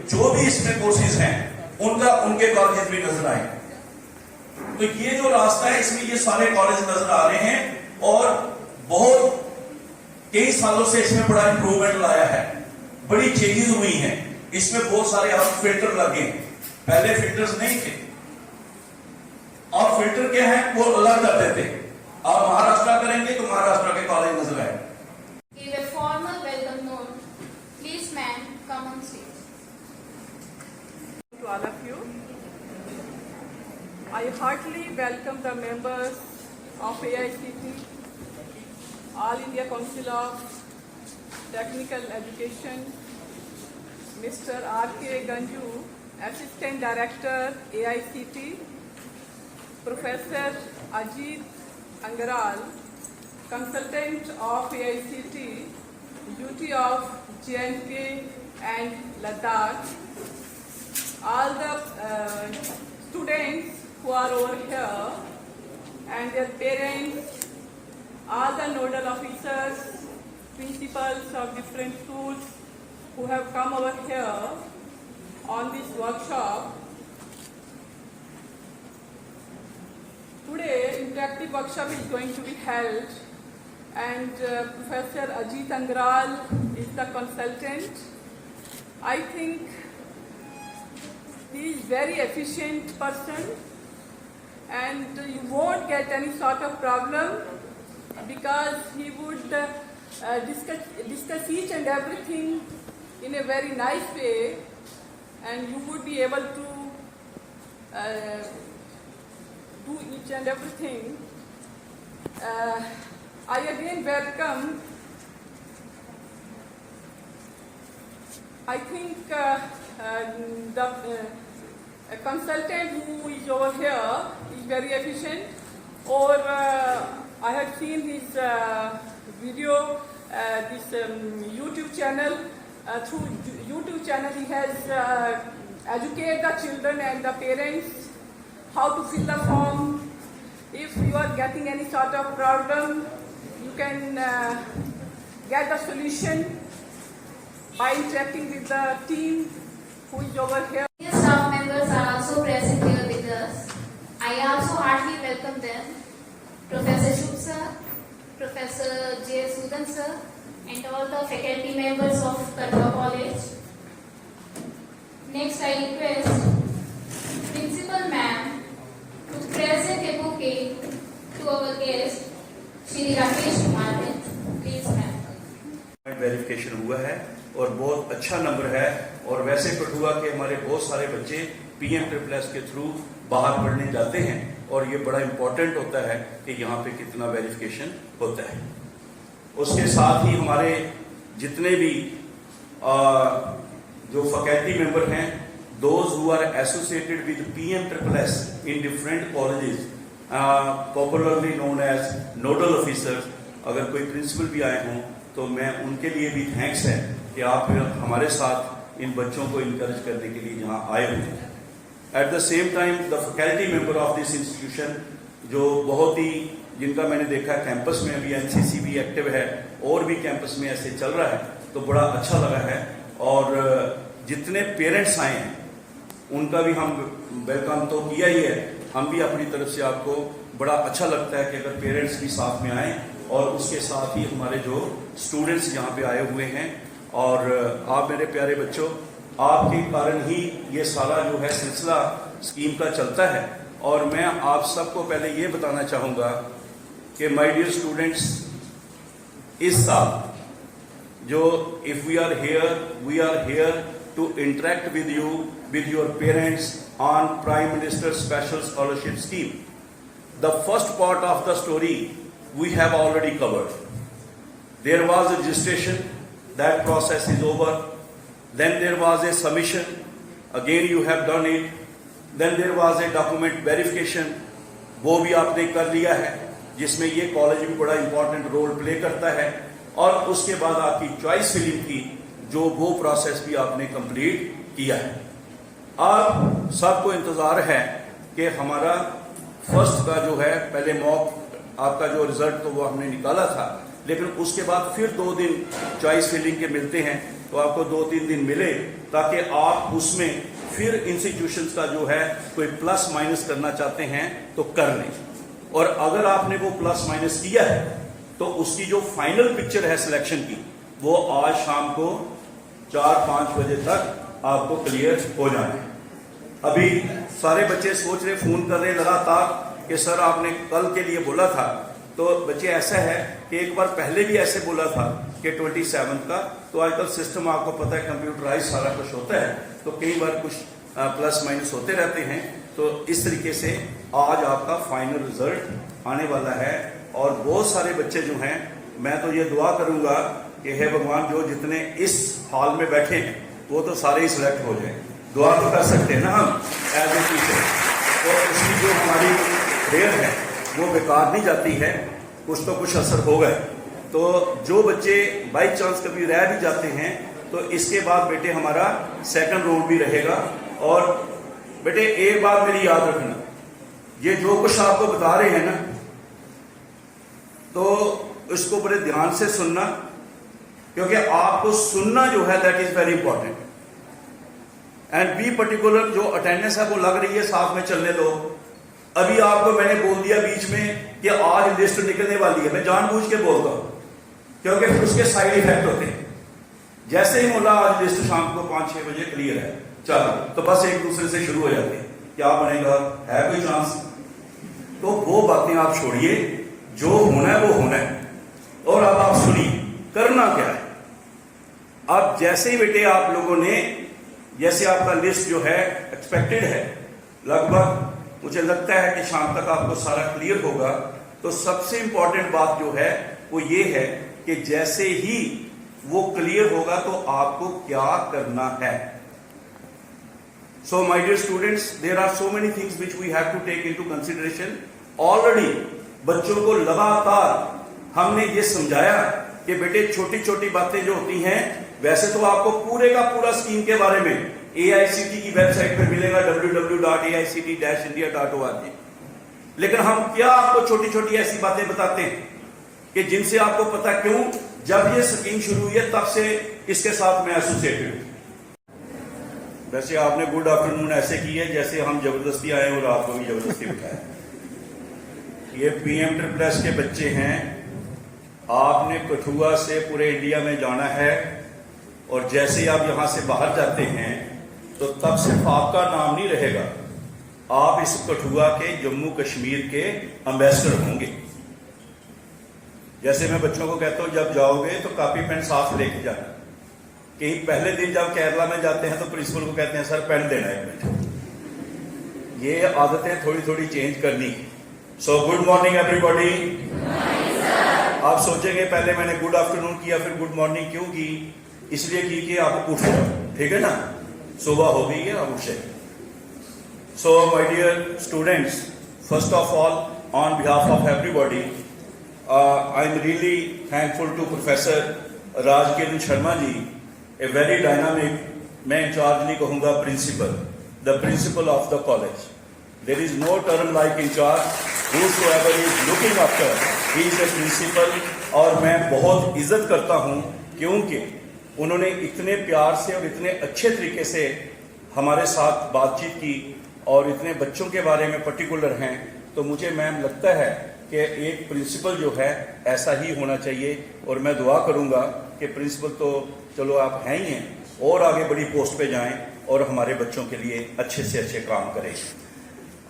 जो भी इसमें कोर्सेज हैं उनका उनके कॉलेज भी नजर आए। तो ये जो रास्ता है इसमें ये सारे कॉलेज नजर आ रहे हैं और बहुत कई सालों से इसमें बड़ा इंप्रूवमेंट लाया है, बड़ी चेंजेस हुई हैं इसमें। बहुत सारे अब फिल्टर लगे, पहले फिल्टर्स नहीं थे। और फिल्टर क्या है वो अलग करते थे। आप महाराष्ट्र करेंगे तो महाराष्ट्र के कॉलेज नजर आए। Give a formal welcome note. Please, ma'am, come on stage. To all of you, I heartily welcome the members of AICT, All India Council of Technical Education, Mr. R.K. Ganju, Assistant Director, AICT, Professor Ajit Angaral, Consultant of AICT, UT of J&K and Ladakh, all the students who are over here and their parents, all the nodal officers, principals of different schools who have come over here on this workshop. Today, interactive workshop is going to be held and Professor Ajit Angaral is the consultant. I think he is very efficient person and you won't get any sort of problem because he would discuss each and everything in a very nice way and you would be able to do each and everything. I again welcome, I think the consultant who is over here is very efficient, or I have seen his video, this YouTube channel. Through YouTube channel he has educated the children and the parents how to fill the form. If you are getting any sort of problem, you can get the solution by interacting with the team who is over here. Your staff members are also present here with us. I also heartily welcome them. Professor Shubh sir, Professor J. Sudan sir, and all the faculty members of Karwa College. Next, I request Principal Ma'am to present a bouquet to our guest, Shri Rakesh Kumar. Please, ma'am. Verification हुआ है और बहुत अच्छा number है। और वैसे कठुआ के हमारे बहुत सारे बच्चे PM++ के थ्रू बाहर पढ़ने जाते हैं और ये बड़ा इम्पोर्टेंट होता है कि यहाँ पे कितना वेरिफिकेशन होता है। उसके साथ ही हमारे जितने भी जो फैकल्टी मेंबर हैं, those who are associated with PM++ in different colleges, popularly known as nodal officers, अगर कोई प्रिंसिपल भी आए हों तो मैं उनके लिए भी थैंक्स है कि आप हमारे साथ इन बच्चों को इनकरेज करने के लिए यहाँ आए हुए हैं। At the same time the faculty member of this institution, जो बहुत ही जिनका मैंने देखा कैंपस में अभी NCC भी एक्टिव है और भी कैंपस में ऐसे चल रहा है, तो बड़ा अच्छा लगा है। और जितने पेरेंट्स आए हैं उनका भी हम वेलकम तो किया ही है, हम भी अपनी तरफ से आपको बड़ा अच्छा लगता है कि अगर पेरेंट्स भी साथ में आए और उसके साथ ही हमारे जो स्टूडेंट्स यहाँ पे आए हुए हैं। और आप मेरे प्यारे बच्चों, आपके कारण ही ये सारा जो है सिलसिला स्कीम का चलता है। और मैं आप सबको पहले ये बताना चाहूँगा कि माय डियर स्टूडेंट्स, इस साल जो if we are here to interact with you, with your parents on Prime Minister's Special Scholarship Scheme. The first part of the story we have already covered. There was a registration, that process is over. Then there was a submission, again you have done it. Then there was a document verification, वो भी आपने कर लिया है, जिसमें ये college भी बड़ा इंपॉर्टेंट रोल प्ले करता है। और उसके बाद आपकी चॉइस फिलिंग की जो वो प्रोसेस भी आपने कंप्लीट किया है। अब सबको इंतजार है कि हमारा फर्स्ट का जो है पहले मॉक आपका जो रिजल्ट तो वो हमने निकाला था, लेकिन उसके बाद फिर 2 दिन चॉइस फिलिंग के मिलते हैं, तो आपको 2-3 दिन मिले ताकि आप उसमें फिर इंस्टीट्यूशंस का जो है कोई प्लस माइनस करना चाहते हैं तो कर लें। और अगर आपने वो प्लस माइनस किया है तो उसकी जो फाइनल पिक्चर है सिलेक्शन की, वो आज शाम को 4-5 बजे तक आपको क्लियर हो जाना है। अभी सारे बच्चे सोच रहे, फोन कर रहे लगातार कि सर आपने कल के लिए बोला था, तो बच्चे ऐसा है कि एक बार पहले भी ऐसे बोला था कि 27 का, तो आजकल सिस्टम आपको पता है कंप्यूटराइज सारा कुछ होता है, तो कई बार कुछ प्लस माइनस होते रहते हैं। तो इस तरीके से आज आपका फाइनल रिजल्ट आने वाला है। और बहुत सारे बच्चे जो हैं, मैं तो ये दुआ करूंगा कि हे भगवान, जो जितने इस हॉल में बैठे हैं वो तो सारे ही सिलेक्ट हो जाए। दुआ तो कर सकते हैं ना हम एज ए टीचर, तो उसकी जो हमारी प्रेयर है वो बेकार नहीं जाती है, कुछ तो कुछ असर होगा। तो जो बच्चे बाई चांस कभी रह भी जाते हैं, तो इसके बाद बेटे हमारा सेकंड राउंड भी रहेगा। और बेटे एक बात मेरी याद रखना, ये जो कुछ आपको बता रहे हैं ना, तो इसको बड़े ध्यान से सुनना, क्योंकि आपको सुनना जो है that is very important. And be particular, जो अटेंडेंस है वो लग रही है, साथ में चलने दो। अभी आपको मैंने बोल दिया बीच में कि आज लिस्ट निकलने वाली है, मैं जानबूझ के बोलता हूं क्योंकि फिर उसके साइड इफेक्ट होते हैं। जैसे ही बोला आज लिस्ट शाम को 5-6 बजे क्लियर है, चलो, तो बस एक दूसरे से शुरू हो जाते हैं, क्या बनेगा, है कोई चांस? तो वो बातें आप छोड़िए, जो होना है वो होना है। और अब आप सुनिए करना क्या है। अब जैसे ही बेटे आप लोगों ने, जैसे आपका लिस्ट जो है एक्सपेक्टेड है, लगभग मुझे लगता है कि शाम तक आपको सारा क्लियर होगा। तो सबसे इंपॉर्टेंट बात जो है वो ये है कि जैसे ही वो क्लियर होगा तो आपको क्या करना है। So my dear students, there are so many things which we have to take into consideration. Already बच्चों को लगातार हमने ये समझाया कि बेटे छोटी छोटी बातें जो होती हैं, वैसे तो आपको पूरे का पूरा स्कीम के बारे में AICT की वेबसाइट पर मिलेगा www.aict-india.org, लेकिन हम क्या आपको छोटी छोटी ऐसी बातें बताते हैं कि जिनसे आपको पता, क्यों, जब ये स्कीम शुरू हुई है तब से इसके साथ मैं एसोसिएटेड हूं। वैसे आपने गुड आफ्टरनून ऐसे की है जैसे हम जबरदस्ती आए और आपको भी जबरदस्ती बिठाया। ये PM-SSS के बच्चे हैं, आपने कठुआ से पूरे इंडिया में जाना है, और जैसे ही आप यहां से बाहर जाते हैं तो तब सिर्फ आपका नाम नहीं रहेगा, आप इस कठुआ के जम्मू कश्मीर के एम्बेसडर होंगे। जैसे मैं बच्चों को कहता हूं, जब जाओगे तो कॉपी पेन साथ लेके जाना। कहीं पहले दिन जब केरला में जाते हैं तो प्रिंसिपल को कहते हैं सर पेन देना है 1 मिनट। ये आदतें थोड़ी थोड़ी चेंज करनी। So good morning everybody. आप सोचेंगे पहले मैंने गुड आफ्टरनून किया फिर गुड मॉर्निंग क्यों की? इसलिए की कि आप उठ जाओ, ठीक है ना, सुबह हो गई है, आप उठ जाए। So my dear students, first of all on behalf of everybody, I am really thankful to professor Rajkiran Sharma ji, a very dynamic, मैं इंचार्ज नहीं कहूंगा, principal, the principal of the college. There is no term like incharge, whosoever is looking after, he is a principal। और मैं बहुत इज्जत करता हूं क्योंकि उन्होंने इतने प्यार से और इतने अच्छे तरीके से हमारे साथ बातचीत की और इतने बच्चों के बारे में पर्टिकुलर हैं। तो मुझे मैम लगता है कि एक प्रिंसिपल जो है ऐसा ही होना चाहिए, और मैं दुआ करूंगा कि प्रिंसिपल तो चलो आप हैं ही हैं, और आगे बड़ी पोस्ट पे जाएं और हमारे बच्चों के लिए अच्छे से अच्छे काम करें।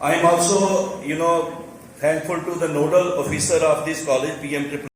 I am also thankful to the nodal officer of this college, PM-SSS